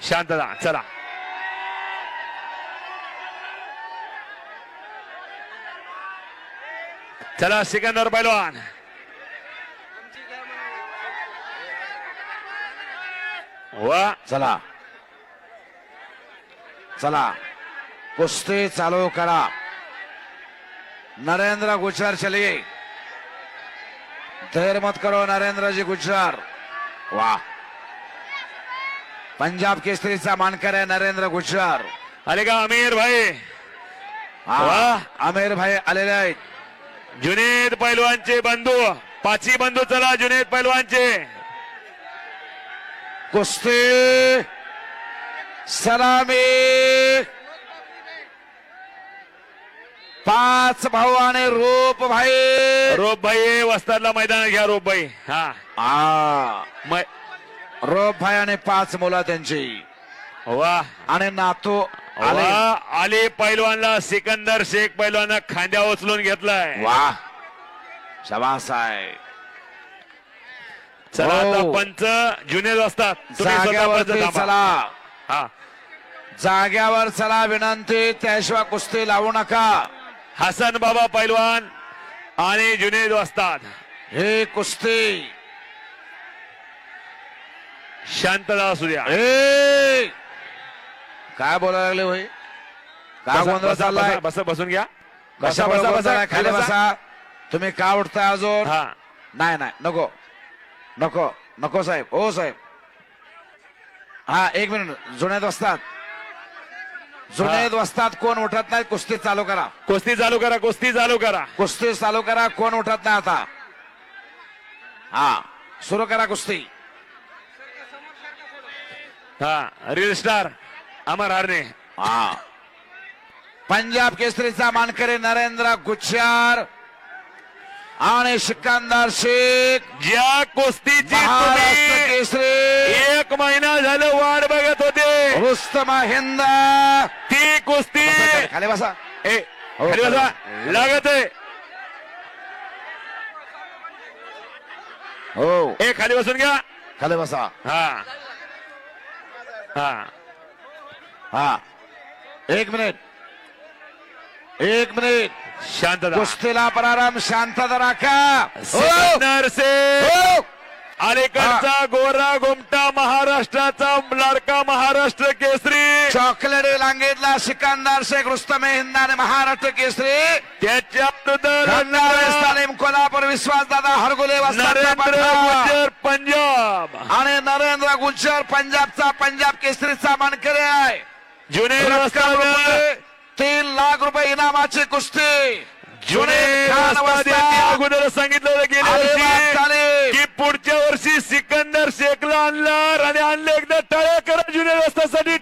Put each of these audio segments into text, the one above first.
शांतता. चला चला सिकंदर पैलवान. वा चला चला कुस्ती चालू करा. नरेंद्र गुजर चलिए. देर मत करो नरेंद्र जी गुजर. वाह पंजाब केसरीचा मानकर आहे नरेंद्र गुजर. आले का अमीर भाई. वाह आमिर भाई आलेले आहेत. जुनेद पैलवानचे बंधू पाची बंधू. चला जुनेद पैलवानचे. कुस्ती सलामी. 5 भाऊ आणि रूप भाई. रोप भाई वस्तादला मैदानात घ्या. रोप भाई. हा रूप भाई आणि 5 मुलं त्यांची. वा आणि नातू आले. आली पैलवानला सिकंदर शेख पैलवान खांद्या उचलून घेतलाय. वाह शाबास आहे. चला आता हो. पंच जुनेद असतात. जाग्यावरती चला. हा जाग्यावर चला. विनंती त्याशिवाय कुस्ती लावू नका. हसन बाबा पैलवान आणि जुनेद असतात. हे कुस्ती शांतता असू द्या. काय बोलायला लागले होय. काय गोंधळ चाललाय. बस बसून घ्या. कशा बसा खाली बसा. तुम्ही का उठताय अजून. हा नाही नाही नको नको नको साहेब. हो साहेब. हा 1 मिनिट. जुनेद वस्ताद. जुनेद वस्ताद कोण उठत नाही. कुस्ती चालू करा. कुस्ती चालू करा. कुस्ती चालू करा. कुस्ती चालू करा. कोण उठत नाही आता. हा सुरू करा कुस्ती. हा रील स्टार अमर हरणे. हा पंजाब केसरीचा मानकरी नरेंद्र गुज्जर आणि सिकंदर शेख. ज्या कुस्तीची महाराष्ट्र तुम्ही केसरी 1 महिना झालं वाट बघत होते रुस्तम हिंद. ती कुस्ती खाली बसा. खाली बसा. लागत आहे. हो खाली बसून घ्या. खाली बसा. हा हा हा 1 मिनिट. 1 मिनिट. शांतता. कुस्तीला प्रारंभ. शांतता राखा. सिकंदर शेख हो. अलीकडचा गोरा गोमटा महाराष्ट्राचा लाडका महाराष्ट्र केसरी. चॉकलेट लांगेतला सिकंदर शेख रुस्तम हिंद आणि महाराष्ट्र केसरी. त्याच्या तालीम कोल्हापूर विश्वासदादा हरगुले नरेंद्र गुज्जर पंजाब आणि नरेंद्र गुज्जर पंजाबचा पंजाब केसरीचा मानकरी आहे. जुनेद वस्ताद 3 लाख रुपये इनामाची कुस्ती. जुनेद वस्ताद यांनी अगोदर सांगितलं गेल्या की पुढच्या वर्षी सिकंदर शेखला आणणार आणि आणले. एकदा टाळ्या करा जुनेद वस्तादसाठी.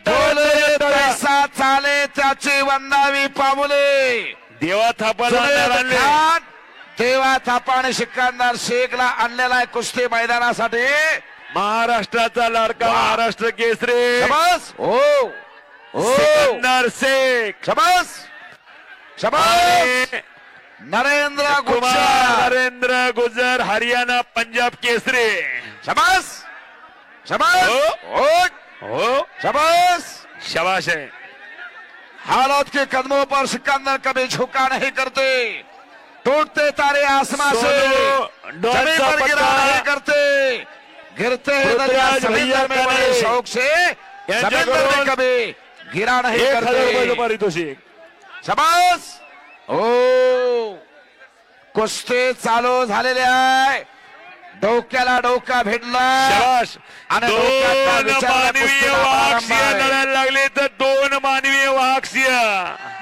पैसा चाले त्याची वंदावी पामुले. देवा थापाला आणले. देवा थापा आणि सिकंदर शेखला आणलेला आहे कुस्ती मैदानासाठी. महाराष्ट्राचा लाडका महाराष्ट्र केसरी शाबास. हो सिकंदर शेख. शाबास शाबास. नरेंद्र गुज्जर. नरेंद्र गुज्जर हरियाणा पंजाब केसरी. शाबास शाबास. हो शाबास. शाबाश है. हालात के कदमों पर सिकंदर कभी झुका नहीं करते. टूटते तारे आसमां से जमीन पर गिरा नहीं करते. गिरते हैं दरिया समुद्र में बड़े शौक से. समुद्र में कभी गिरा नहीं करते. पारितोषिक. शाबास. ओ कुस्ती चालू झालेली आहे. डोक्याला डोका भेटला. शाबाश. आणि 2 मानवीय वाहकशिया लढायला लागले तर 2 मानवीय वाहकशिया.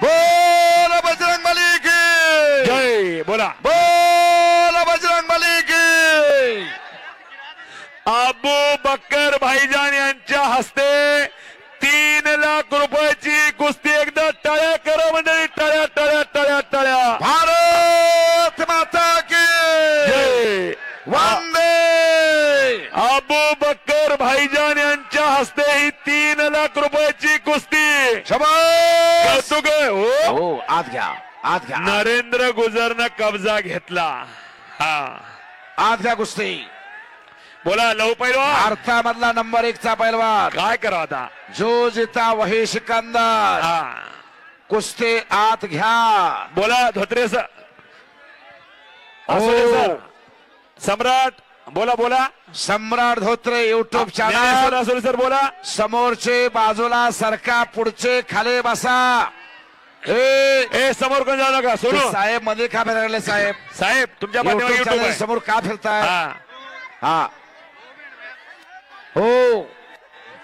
बोल बजरंग बली की जय. बोला. बोल बजरंग बली की. अबू बकर भाईजान यांच्या हस्ते 3 लाख रुपयाची कुस्ती. एकदा टाळ्या करा मंडळी. टाळ्या टाळ्या टाळ्या टाळ्या. भारत माता की जय. वंदे. अबू बकर भाईजान यांच्या हस्ते ही 3 लाख रुपयाची कुस्ती. शाबास. कौतुक आहे. हो आत घ्या आत घ्या. नरेंद्र गुजरनं कब्जा घेतला. हा आत घ्या कुस्ती. बोला लहू पैलवान भारतामधला नंबर 1 चा पैलवान काय करा आता जो जिता वही सिकंदर. हा कुस्ती आत घ्या. बोला धोत्रे सर असू दे हो. सर. सम्राट बोला बोला सम्राट धोत्रे युट्यूब सर चॅनल. असू दे सर बोला समोरचे बाजूला सरका, पुढचे खाली बसा. ए ए समोर कोण जाऊ नका सोनू साहेब मध्ये का फिरायला साहेब? साहेब तुमच्या पाठीमागे युट्यूब युट्यूब चॅनल आहे समोर का फिरताय? हा हा हो.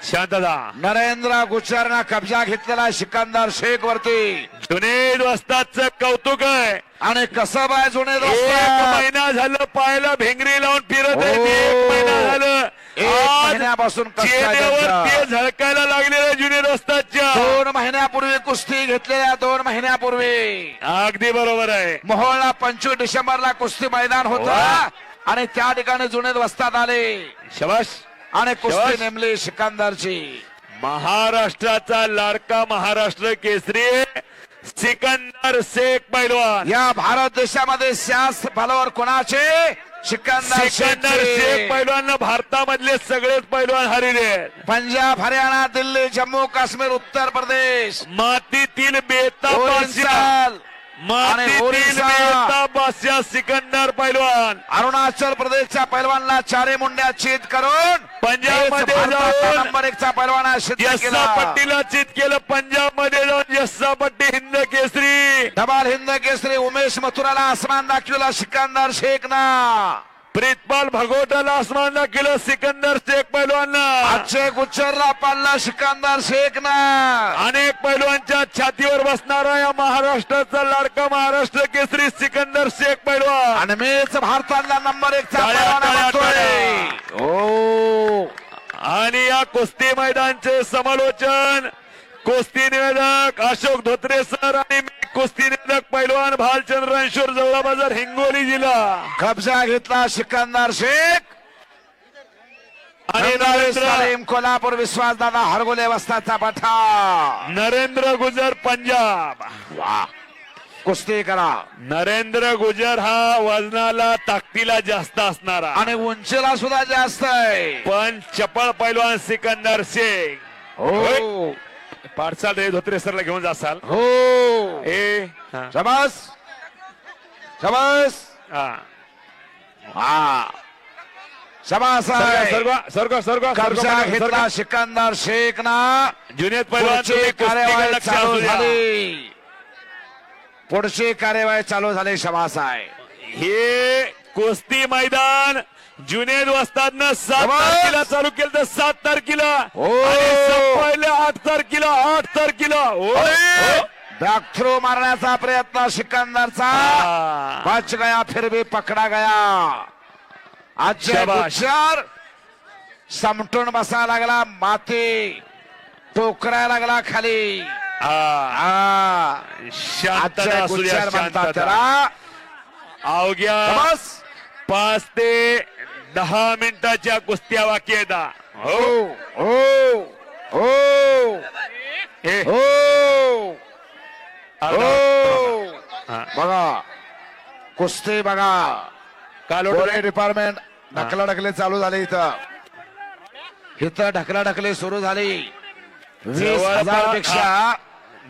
शांतता नरेंद्र गुजरनं कब्जा घेतलेला सिकंदर शेख वरती. जुनेद वस्तादचं कौतुक आहे. आणि कसं बाय जुने दोस्त? एक महिना झालं पायाला भेंगरी लावून फिरत आहे. हो. एक महिना झालं एक आज महिन्यापासून कष्ट आहे चेहऱ्यावर त्यांचा. ते झळकायला लागलेलं जुनेद वस्तादच्या 2 महिन्यापूर्वी कुस्ती घेतलेल्या 2 महिन्यापूर्वी अगदी बरोबर आहे. मोहोळला 25 डिसेंबरला कुस्ती मैदान होतं वा. आणि त्या ठिकाणी जुनेद वस्ताद आले शबाश आणि कुस्ती शबाश. नेमली सिकंदरची. महाराष्ट्राचा लाडका महाराष्ट्र केसरी सिकंदर शेख पैलवान. या भारत देशामध्ये सियास फलवर कोणाचे? सिकंदर सिकंदर शेख शेख. पैलवान भारतामधले सगळेच पैलवान हरिले. पंजाब, हरियाणा, दिल्ली, जम्मू काश्मीर, उत्तर प्रदेश, मातीतील बेताब ओरिसाल, मातीतील ओरिसा. बेताब बादशाह सिकंदर पैलवान अरुणाचल प्रदेशच्या पैलवानला 4 मुंड्या चित करून पंजाबमध्ये हेच भारताचा जाऊन नंबर 1 चा पैलवान सिद्ध यस्सा केला. पट्टीला चित केलं. पंजाब मध्ये जाऊन यस्सा पट्टी हिंद केसरी. डबाल हिंद केसरी उमेश मथुराला आसमान दाखवला सिकंदर शेखना. प्रीतपाल भगोटाला आसमान दाखवलं सिकंदर शेख पैलवान. अक्षय गुच्चरला पाडला सिकंदर शेखना. अनेक पैलवानच्या छातीवर बसणारा या महाराष्ट्राचा लाडका महाराष्ट्र केसरी सिकंदर शेख पैलवान. आणि मीच भारतातला नंबर 1 चा टाळ्या, पैलवान टाळ्या, म्हणतोय. हो. आणि या कुस्ती मैदानचे समालोचन कुस्ती निवेदक अशोक धोत्रे सर आणि मी कुस्ती निवेदक पैलवान भालचंद्र रणशोर जवळा बाजार हिंगोली जिल्हा. कब्जा घेतला सिकंदर शेख आणि नरेंद्र नरेंद्र कोल्हापूर विश्वासदादा हरगोले वस्ताचा पठा. नरेंद्र गुजर पंजाब. वा. कुस्ती करा. नरेंद्र गुजर हा वजनाला ताकदीला जास्त असणारा आणि उंचीला सुद्धा जास्त आहे. पण चपळ पैलवान सिकंदर शेख. हो पाठचाल रे धोत्रे सरला घेऊन जासाल. हो. ए हा. शाबास शाबास. हा. हा शाबास आहे. कब्जा घेतला सिकंदर शेख ना. जुनेद पैलवान पुढची तुम्ही कुस्तीला कार्यवाही लक्ष चालू असू द्या. झाली. पुढची कार्यवाही चालू झाली. शाबास आहे. हे कुस्ती मैदान जुनेद वस्तादनं 7 शाबास. तारखेला चालू केलं तर 7 तारखेला हो. आणि संपवलं 8 तारखेला 8 तारखेला. हो. हो. बॅक थ्रो मारण्याचा प्रयत्न सिकंदरचा हा. बच गया फिर भी पकडा गया. अजय शाबास. गुज्जर समटून बसा लागला. माती टोकरायला लागला खाली. हा. शांतता अजय असू द्या, गुज्जर म्हणतात शांतता. त्याला. अवघ्या शाबास. 5 ते 10 मिनिटाच्या कुस्त्या बाकी आहेत. हो हो हो हे. हो हो. हा. बघा कुस्ती बघा. काल पोलीस डिपार्टमेंट ढकलाढकली चालू झाली इथं. इथं ढकलाढकली सुरू झाली. 20,000 पेक्षा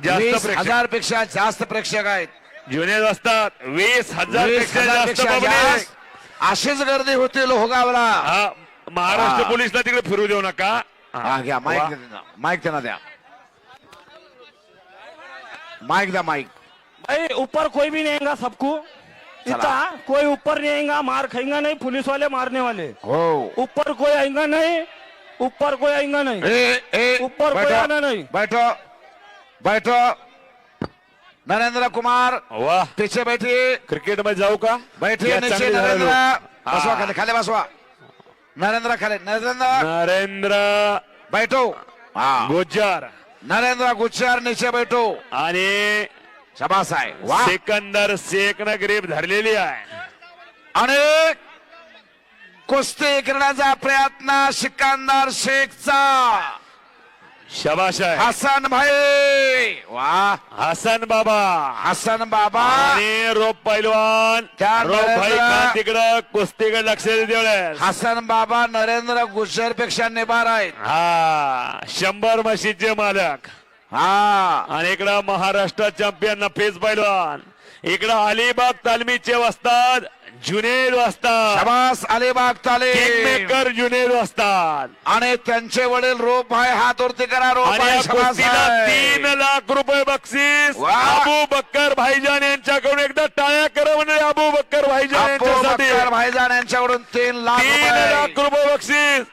जास्त 20,000 पेक्षा जास्त प्रेक्षक आहेत. जुनेद असतात 20,000 पेक्षा 20,000 जास्त पेक्षा पब्लिक. जास्त. अशीच गर्दी होती लोहगावला. हा. महाराष्ट्र हा. पोलीसला तिकडे फिरू देऊ नका. हा घ्या वा. माईक त्यांना द्या. माईक द्या माईक. भाई ऊपर कोई भी नहीं आएगा सबको. इतना कोई ऊपर नहीं आएगा, मार खाएगा नहीं, पुलिस वाले मारने वाले. हो ऊपर कोई आएगा नहीं, ऊपर कोई आएगा नहीं. ऊपर कोई आना नहीं. बैठो बैठो. नरेंद्र कुमार वाह. पीछे बैठिए. क्रिकेट मध्ये जाऊ का? बैठिए या नीचे. चांगली झाली. नरेंद्र बसवा हा. खाली खाली बसवा. नरेंद्र खाली. नरेंद्र नरेंद्र बैठो. हा. गुज्जर नरेंद्र गुज्जर नीचे बैठो. आणि शाबास आहे. वा. सिकंदर शेखनं ग्रीप धरलेली आहे. आणि कुस्ती करण्याचा प्रयत्न सिकंदर शेखचा. शबाश आहे हसन भाई वा हसन बाबा हसन बाबा आणि रोप पैलवान त्या रोप भाई नरेंद्र- खान तिकडं कुस्तीकडे लक्ष देवळेस हसन बाबा नरेंद्र गुज्जर पेक्षा निभार आहेत. हा 100 म्हशीचे मालक हा आणि इकडं महाराष्ट्र चॅम्पियन नफीस पैलवान इकडं अलिबाग तालमीचे वस्ताद जुनेद वस्ताद शबास अलिबाग ताले किंगमेकर जुनेद वस्ताद आणि त्यांचे वडील रोप भाई हात वरती करा रोप आणि भाई या शबास कुस्तीला आहे. 3 लाख रुपये बक्षीस वा. अबू बक्कर भाईजान यांच्याकडून एकदा टाळ्या करा म्हणजे अबू बक्कर भाईजान अप्पू यांच्यासाठी बक्कर भाईजान यांच्याकडून 3 लाख 3 रुपये. लाख रुपये बक्षीस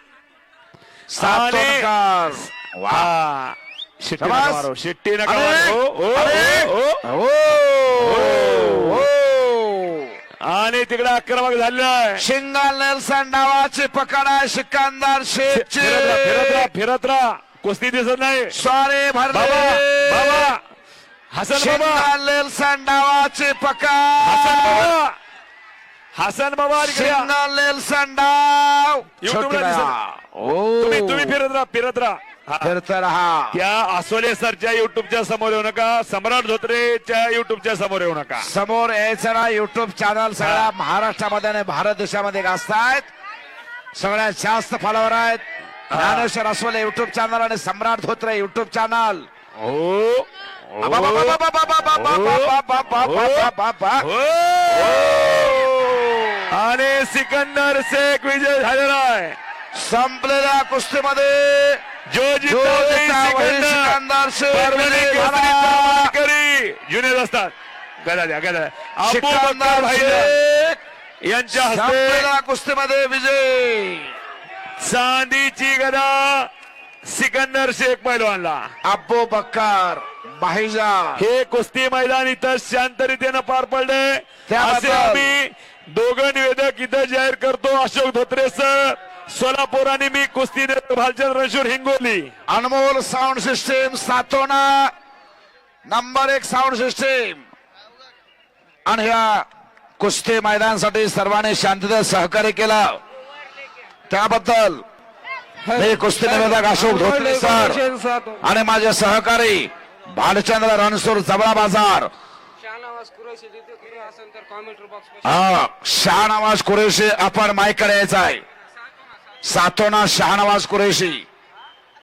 सातोनकर वा हा शिट्टी नका शबास. मारो शिट्टी नका अरे, मारो ओ, अरे. ओ, ओ, ओ. ओ, ओ. आणि तिकडे आक्रमक झालेलं शिंगल नेल्सन नावाची पकड आहे सिकंदर शेखची फिरत राहा कुस्ती दिसत नाही स्वारे बाबा भरले बाबा हसन बाबा शिंगल नेल्सन नावाची हसन पकड बाबा हसन बाबा इकडे या. शिंगल नेल्सन डाव YouTube ला छोटा तुम्ही फिरत राहा हा. फिरत रहा त्या आसोले सरच्या युट्यूबच्या समोर येऊ नका सम्राट धोत्रेच्या युट्यूबच्या समोर येऊ नका समोर यायचं ना युट्यूब चॅनल सगळ्या महाराष्ट्रामध्ये आणि भारत देशामध्ये गाजतायत सगळ्यात जास्त फॉलोवर आहेत ज्ञानेश्वर अस्वले युट्यूब चॅनल आणि सम्राट धोत्रे युट्यूब चॅनल हो आणि सिकंदर शेख विजय झालेला आहे संपलेल्या कुस्तीमध्ये जो जो जिंकला वही सिकंदर शेख विजयी झाला. जुनेद असतात गदा द्या गदा अबू सिकंदर बक्कर भाई शेख यांच्या हस्ते संपलेल्या कुस्तीमध्ये विजय चांदीची गदा सिकंदर शेख पैलवानला अब्बू बक्कर भाईजान हे कुस्ती मैदान इथं शांतरितेनं पार पडले त्याबद्दल- असे आम्ही दोघं निवेदक इथं जाहीर करतो अशोक धोत्रे सर सोलापूर आणि मी कुस्ती Bhalchandra Ranshur Hingoli Anmol sound system Satona number 1 sound system आणि ह्या कुस्ती मैदानासाठी सर्वांनी शांततेत सहकार्य केलं त्याबद्दल मी कुस्ती निवेदक अशोक धोत्रे सर आणि माझे सहकारी भालचंद्र रणसूर जबळा बाजार शहानवाज कुरेशी आपण माईकडे यायचा आहे सातोना शहानवाज कुरेशी